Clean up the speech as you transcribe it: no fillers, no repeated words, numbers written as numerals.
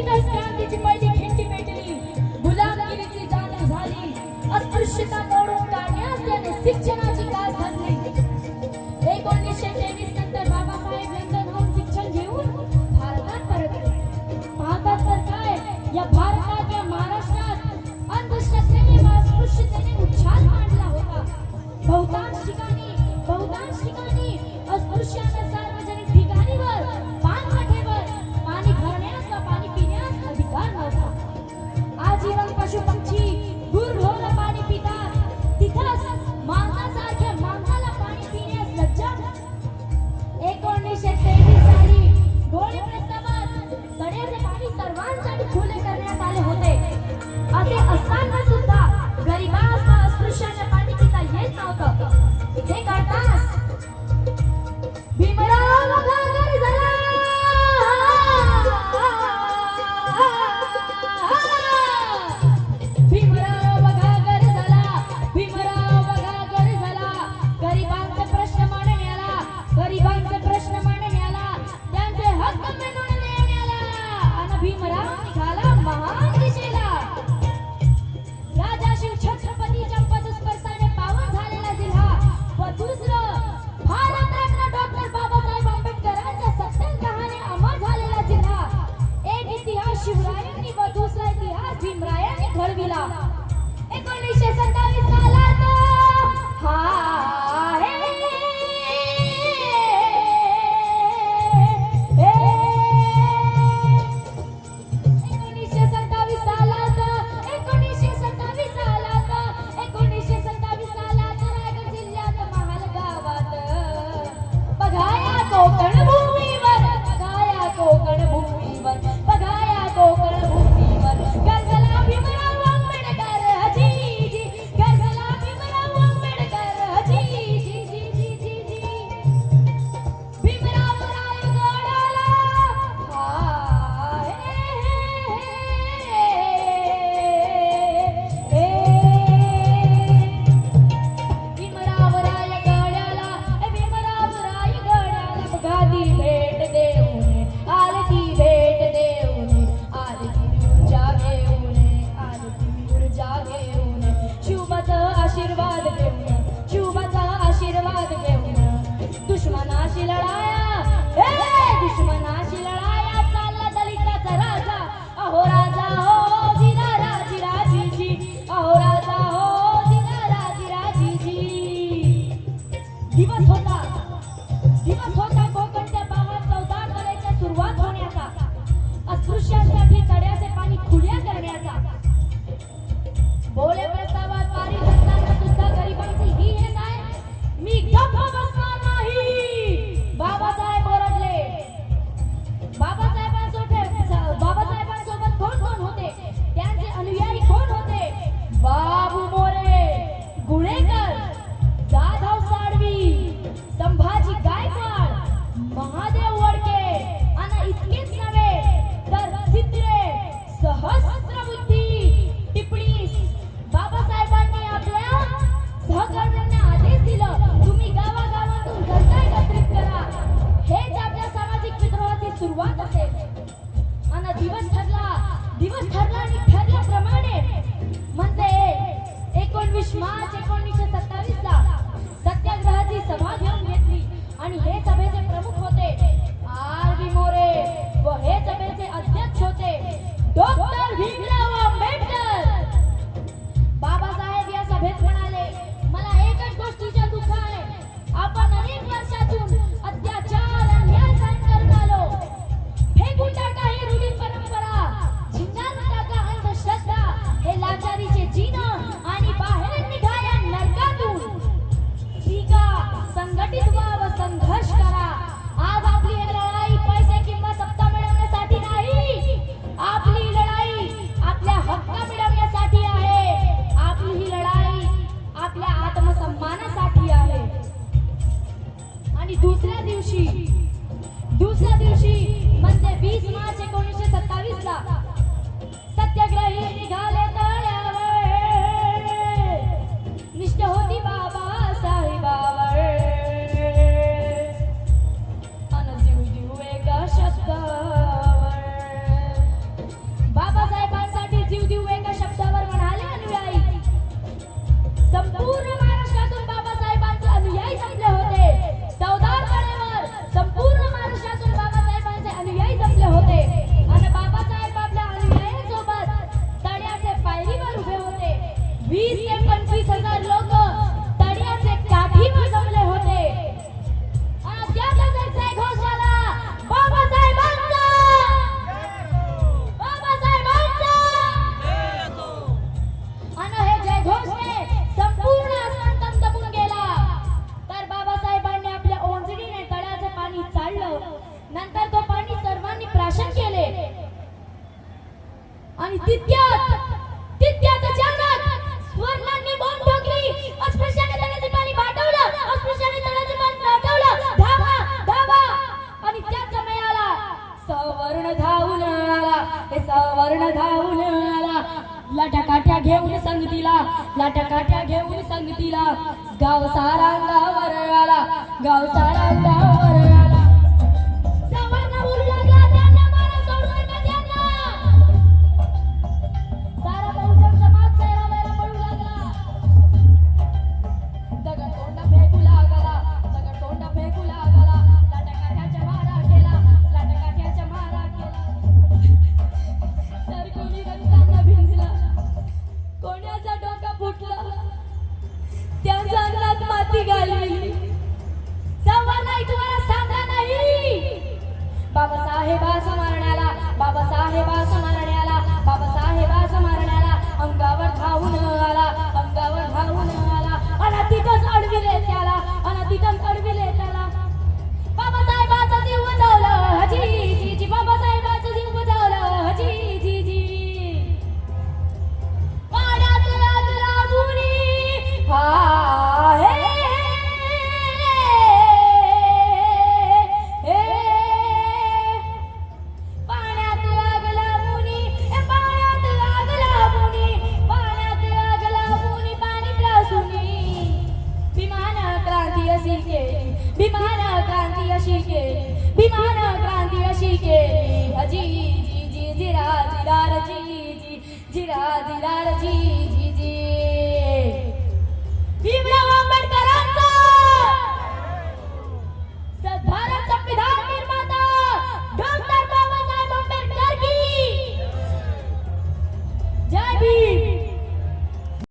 तिथंच क्रांतीची पहिली खिंडी पेटली, गुलामगिरीची जाणीव झाली, अस्पृश्यता मोडून काढण्यास त्याने शिक्षणाची कास धरली. 1923 नंतर बाबासाहेब लंडनहून शिक्षण घेऊन भारतात परतले. पाहतात तर काय, या भारतात, या महाराष्ट्रात अंधश्रद्धेने व अस्पृश्यतेने उच्छाद मांडला होता. बहुतांश ठिकाणी अस्पृश्यांना सार्वजनिक ठिकाणीवर, पानवाटेवर पाणी भरण्यास व पाणी पिण्यास अधिकार नव्हता. आजीवन पशु पक्षी गुरढोर पाणी पितात, तिथंच माणसासारख्या माणसाला पाणी पिण्यास लज्जा. 1923 साली गोळी प्रस्तावात तळ्याचे पाणी सर्वांसाठी खुले करण्यात आले होते. असे असताना सुद्धा गरिबांस व अस्पृश्यांना पाणी पिता येत नव्हतं. हे करताच भीमराव घागर झाला. भीमराव घागर झाला. भीमराव घागर झाला. गरिबांचे प्रश्न मांडण्याला, गरिबांचे प्रश्न मांडण्याला, त्यांचे हक्क मिळवून देण्याला आणि भीमराव निघाला महान दिशेला. राजा शिव छत्रपतीच्या पदस्पर्शाने पावन झालेला जिल्हा व दुसरं भारतरत्न डॉक्टर बाबासाहेब आंबेडकरांच्या सत्याग्रहाने अमर झालेला जिल्हा. एक इतिहास शिवरायांनी व दुसरा इतिहास भीमरायांनी घडविला. 1927 सालात रायगड जिल्ह्यात महाल गावात बघाया कोकण भूमीवर, बघाया कोकण भूमीवर, बघाया कोकण भूमीवर गरजला भीमराव आंबेडकर जी जी, गरजला भीमराव आंबेडकर जी जी जी जी जी जी. भीमराव रायगडाला भीमराव रायगडाला, भीमराव रायगडाला बघाती भेट देऊन, आरती भेट देऊन, आरती ऊर्जा घेऊन, आरती ऊर्जा घेऊन, शुभाचा आशीर्वाद घेऊन, शुभाचा आशीर्वाद घेऊन, दुश्मनाशी लढाया, दुश्मनाशी लढाया चालला दलिताचा राजा. अहो राजा हो जिरा राजी राजी जी, अहो राजा हो जिरा राजी राजी जी. दिवस होता कोकणच्या भागात चौदार तळ्याच्या सुरुवात होण्याचा, अस्पृश्यांसाठी तळ्याचे पाणी खुल्या करण्याचा. बोले प्रस्तावात पारित असताना सुद्धा गरिबांची ही हेच आहे, मी गप्प बसणार नाही. बाबासाहेब ओरडले. बाबासाहेबांसोबत कोण कोण होते, त्यांचे अनुयायी कोण होते? बाबू मोरे, गुणेकर, जाधव साळवी, संभाजी गायकवाड, महादेव वडके आणि इतकेच नव्हे तर चित्रे, सहस्त्रबुद्धी, टिपणीस, बाबा 20 ते 25 हजार लोक तळ्याचे काठीवर जमले होते. आणि त्यातच एक जयघोष झाला, बाबासाहेबांचा, बाबासाहेबांचा. आणि हे जयघोषने संपूर्ण आसमान तंबून गेला. तर बाबासाहेबांनी आपल्या ओंजळीने तळ्याचे पाणी चाललं. नंतर तो पाणी सर्वांनी प्राशन केले. आणि तितक्यात अचानक स्वर्णांनी बोंब ठोकली. अस्पृश्याने तळ्याचे पाणी पाठवलं, अस्पृश्याने तळ्याचे पाणी पाठवलं. धावा धावा. आणि त्याच समयाला सवर्ण धावून आला. हे सवर्ण धावून आला. लाटाकाठ्या घेऊन संगतीला, लाटाकाठ्या घेऊन संगतीला. गाव सारा अंगावर आला, गाव सारा अंगावर आला. सवर्ण बोलू लागला, त्यांना मारा, सोडू नका त्यांना. सारा बहुजन समाज सैरावैरा पडू लागला. दगडतोंडा फेकू लागला, दगडतोंडा फेकू लागला. लाटाकाठ्याचा मारा केला, लाटाकाठ्याचा मारा केला. तर कोणी रक्तांना भिंजला, कोणाचा डोका फुटला, त्यांच्या अंगात माती घालली. नाही तुम्हाला सांगा नाही. बाबासाहेबास मारण्याला, बाबासाहेबास मारण्याला, बाबासाहेबास मारण्याला अंगावर धावून आला, अंगावर धावून आला. आणि तिथंच अडविले त्याला, आणि तिथंच अडविले त्याला. बाबासाहेबाचा जीव बचावला, हजी जी जी. बाबासाहेबाचा जीव बचावला, हजी जी जी. पाण्यात आग लागूनी हा हे विमान क्रांती अशी केली. हजी जी जी. जिरा जिरार जी जी. जिरा जिरार जी.